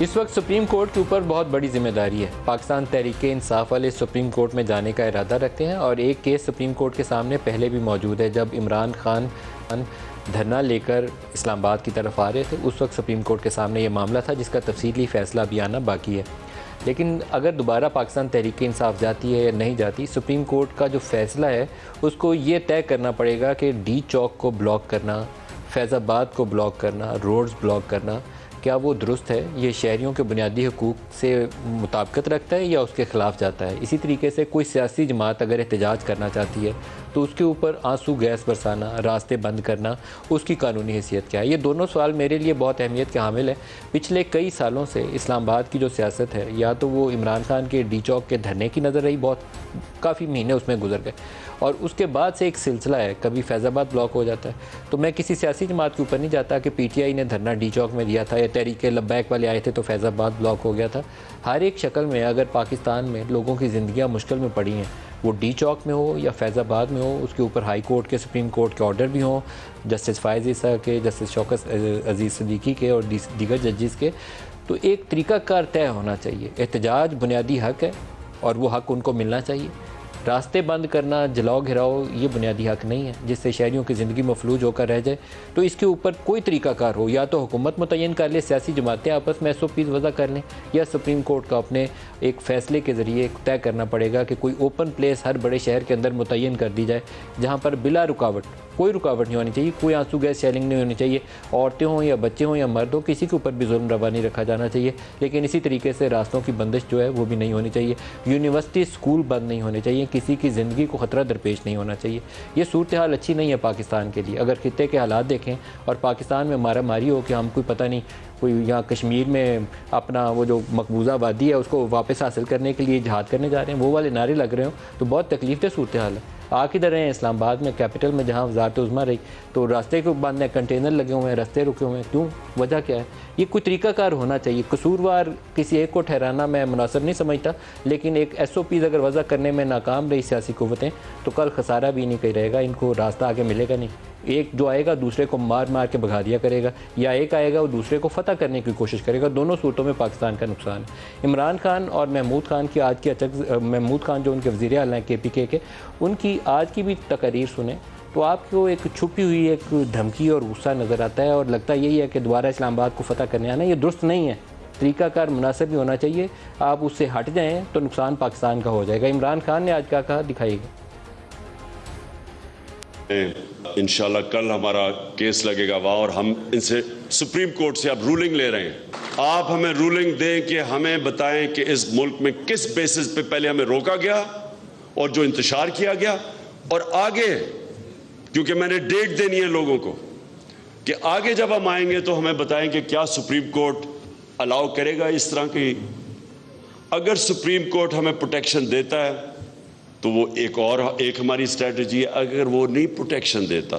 اس وقت supreme court کے اوپر بہت بڑی ذمہ داری ہے۔ پاکستان تحریک انصاف والے سپریم کورٹ میں جانے کا ارادہ رکھتے ہیں اور ایک کیس سپریم کورٹ کے سامنے پہلے بھی موجود ہے۔ جب عمران خان دھرنا لے کر اسلام آباد کی طرف آ رہے تھے، اس وقت سپریم کورٹ کے سامنے یہ معاملہ تھا جس کا تفصیلی فیصلہ بھی آنا باقی ہے۔ لیکن اگر دوبارہ پاکستان تحریک انصاف جاتی ہے یا نہیں جاتی، سپریم کورٹ کا جو فیصلہ ہے اس کو یہ طے کرنا پڑے گا کہ ڈی چوک کو بلاک کرنا، فیض آباد کو بلاک کرنا، روڈز بلاک کرنا، کیا وہ درست ہے؟ یہ شہریوں کے بنیادی حقوق سے مطابقت رکھتا ہے یا اس کے خلاف جاتا ہے؟ اسی طریقے سے کوئی سیاسی جماعت اگر احتجاج کرنا چاہتی ہے تو اس کے اوپر آنسو گیس برسانا، راستے بند کرنا، اس کی قانونی حیثیت کیا ہے؟ یہ دونوں سوال میرے لیے بہت اہمیت کے حامل ہیں۔ پچھلے کئی سالوں سے اسلام آباد کی جو سیاست ہے، یا تو وہ عمران خان کے ڈی چوک کے دھرنے کی نظر رہی، کافی مہینے اس میں گزر گئے، اور اس کے بعد سے ایک سلسلہ ہے، کبھی فیض آباد بلاک ہو جاتا ہے۔ تو میں کسی سیاسی جماعت کے اوپر نہیں جاتا کہ پی ٹی آئی نے دھرنا ڈی چوک میں دیا تھا یا تحریک لبیک والے آئے تھے تو فیض آباد بلاک ہو گیا تھا۔ ہر ایک شکل میں اگر پاکستان میں لوگوں کی زندگیاں مشکل میں پڑی ہیں، وہ ڈی چوک میں ہو یا فیض آباد میں ہو، اس کے اوپر ہائی کورٹ کے، سپریم کورٹ کے آرڈر بھی ہوں، جسٹس فائز عیسیٰ کے، جسٹس شوکت عزیز صدیقی کے اور دیگر ججز کے، تو ایک طریقہ کار طے ہونا چاہیے۔ احتجاج بنیادی حق ہے اور وہ حق ان کو ملنا چاہیے۔ راستے بند کرنا، جلاؤ گھراؤ، یہ بنیادی حق نہیں ہے جس سے شہریوں کی زندگی مفلوج ہو کر رہ جائے۔ تو اس کے اوپر کوئی طریقہ کار ہو، یا تو حکومت متعین کر لے، سیاسی جماعتیں آپس میں SOPs وضع کر لیں، یا سپریم کورٹ کا اپنے ایک فیصلے کے ذریعے طے کرنا پڑے گا کہ کوئی اوپن پلیس ہر بڑے شہر کے اندر متعین کر دی جائے جہاں پر بلا رکاوٹ، کوئی رکاوٹ نہیں ہونی چاہیے، کوئی آنسو گیس شیلنگ نہیں ہونی چاہیے، عورتیں ہوں یا بچے ہوں یا مرد ہوں، کسی کے اوپر بھی ظلم روا نہیں رکھا جانا چاہیے۔ لیکن اسی طریقے سے راستوں کی بندش جو ہے وہ بھی نہیں ہونی چاہیے، یونیورسٹی اسکول بند نہیں ہونے چاہیے، کسی کی زندگی کو خطرہ درپیش نہیں ہونا چاہیے۔ یہ صورتحال اچھی نہیں ہے پاکستان کے لیے۔ اگر خطے کے حالات دیکھیں اور پاکستان میں مارا ماری ہو کہ ہم کوئی پتہ نہیں کوئی یہاں کشمیر میں اپنا وہ جو مقبوضہ وادی ہے اس کو واپس حاصل کرنے کے لیے جہاد کرنے جا رہے ہیں، وہ والے نعرے لگ رہے ہوں تو بہت تکلیف دہ صورتحال ہے۔ آ کدھر رہے ہیں؟ اسلام آباد میں، کیپٹل میں، جہاں وزارت عظمیٰ رہی، تو راستے کو بند ہیں، کنٹینر لگے ہوئے ہیں، راستے رکے ہوئے ہیں، کیوں؟ وجہ کیا ہے؟ یہ کوئی طریقہ کار ہونا چاہیے۔ قصوروار کسی ایک کو ٹھہرانا میں مناسب نہیں سمجھتا، لیکن ایک SOPs اگر وضع کرنے میں ناکام رہی سیاسی قوتیں تو کل خسارہ بھی نہیں کہیں رہے گا، ان کو راستہ آگے ملے گا نہیں۔ ایک جو آئے گا دوسرے کو مار مار کے بھگا دیا کرے گا، یا ایک آئے گا وہ دوسرے کو فتح کرنے کی کوشش کرے گا۔ دونوں صورتوں میں پاکستان کا نقصان ہے۔ عمران خان اور محمود خان کی آج کی محمود خان جو ان کے وزیر اعلیٰ ہیں KPK کے، ان کی آج کی بھی تقاریر سنیں تو آپ کو ایک چھپی ہوئی ایک دھمکی اور غصہ نظر آتا ہے، اور لگتا یہی ہے کہ دوبارہ اسلام آباد کو فتح کرنے آنا۔ یہ درست نہیں ہے، طریقہ کار مناسب بھی ہونا چاہیے۔ آپ اس سے ہٹ جائیں تو نقصان پاکستان کا ہو جائے گا۔ عمران خان نے آج کیا کہا، دکھائیے گا۔ انشاءاللہ کل ہمارا کیس لگے گا وہاں، اور ہم ان سے سپریم کورٹ سے اب رولنگ لے رہے ہیں۔ آپ ہمیں رولنگ دیں کہ ہمیں بتائیں کہ اس ملک میں کس بیسس پہ پہلے ہمیں روکا گیا اور جو انتشار کیا گیا، اور آگے، کیونکہ میں نے ڈیٹ دینی ہے لوگوں کو کہ آگے جب ہم آئیں گے تو ہمیں بتائیں کہ کیا سپریم کورٹ الاؤ کرے گا اس طرح کی۔ اگر سپریم کورٹ ہمیں پروٹیکشن دیتا ہے تو وہ ایک ہماری اسٹریٹجی ہے۔ اگر وہ نہیں پروٹیکشن دیتا،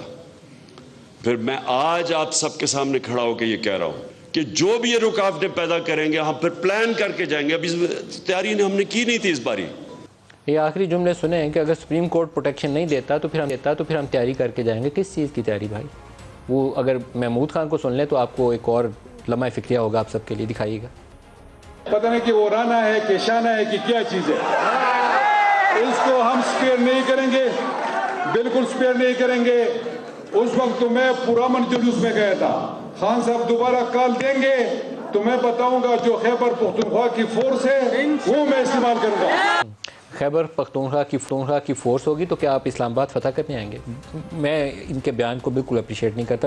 پھر میں آج آپ سب کے سامنے کھڑا ہو کے یہ کہہ رہا ہوں کہ جو بھی یہ رکاوٹیں پیدا کریں گے ہم پھر پلان کر کے جائیں گے۔ ابھی تیاری ہم نے کی نہیں تھی اس باری۔ یہ آخری جملے سنے ہیں کہ اگر سپریم کورٹ پروٹیکشن نہیں دیتا تو پھر ہم تیاری کر کے جائیں گے۔ کس چیز کی تیاری بھائی؟ وہ اگر محمود خان کو سن لیں تو آپ کو ایک اور لمحہ فکریہ ہوگا آپ سب کے لیے، دکھائیے گا۔ پتہ نہیں کہ وہ رانا ہے کہ شانہ ہے کہ کیا چیز ہے، اس کو ہم سپیئر نہیں کریں گے، بالکل سپیئر نہیں کریں گے۔ اس وقت تو میں پرامن جلوس میں گیا تھا۔ خان صاحب دوبارہ کال دیں گے تو میں بتاؤں گا جو خیبر پختونخوا کی فورس ہے وہ میں استعمال کروں گا۔ خیبر پختونخوا کی فورس ہوگی تو کیا آپ اسلام آباد فتح کرنے آئیں گے؟ میں ان کے بیان کو بالکل اپریشیٹ نہیں کرتا۔